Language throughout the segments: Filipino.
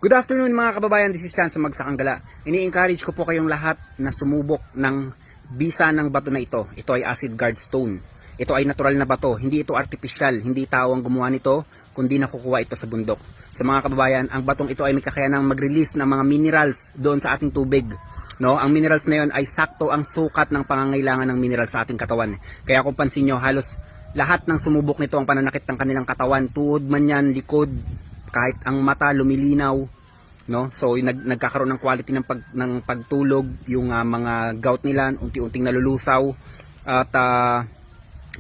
Good afternoon mga kababayan, this is Chance Magsakanggala. Ini-encourage ko po kayong lahat na sumubok ng bisa ng bato na ito. Ito ay acid guard stone. Ito ay natural na bato, hindi ito artificial, hindi tao ang gumawa nito, kundi nakukuha ito sa bundok. Sa mga kababayan, ang batong ito ay may kakayanang mag-release ng mga minerals doon sa ating tubig. No, ang minerals na yon ay sakto ang sukat ng pangangailangan ng mineral sa ating katawan. Kaya kung pansin nyo, halos lahat ng sumubok nito ang pananakit ng kanilang katawan, tuhod man yan, likod, kahit ang mata lumilinaw, no? So nagkakaroon ng quality ng pagtulog, yung mga gout nila unti-unting nalulusaw at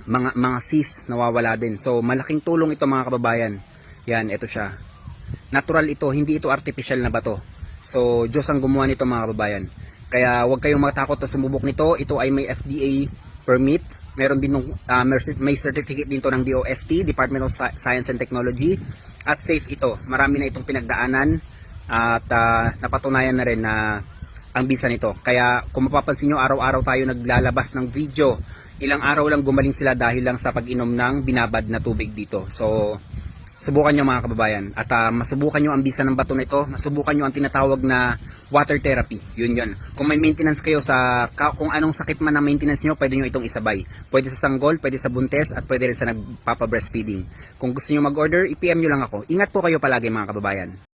mga cysts nawawala din. So malaking tulong ito mga kababayan. Yan, ito siya. Natural ito, hindi ito artificial na bato. So Diyos ang gumawa nito mga kababayan. Kaya huwag kayong matakot na sumubok nito. Ito ay may FDA permit. Meron din may certificate dito ng DOST, Department of Science and Technology, at safe ito. Marami na itong pinagdaanan at napatunayan na rin na ang bisa nito. Kaya kung mapapansin nyo, araw-araw tayo naglalabas ng video. Ilang araw lang gumaling sila dahil lang sa pag-inom ng binabad na tubig dito. So subukan nyo mga kababayan, at masubukan nyo ang bisa ng bato nito, masubukan nyo ang tinatawag na water therapy. Yun. Kung may maintenance kayo kung anong sakit man na maintenance nyo, pwede nyo itong isabay. Pwede sa sanggol, pwede sa buntes, at pwede rin sa nagpapa-breastfeeding. Kung gusto nyo mag-order, i-PM nyo lang ako. Ingat po kayo palagi mga kababayan.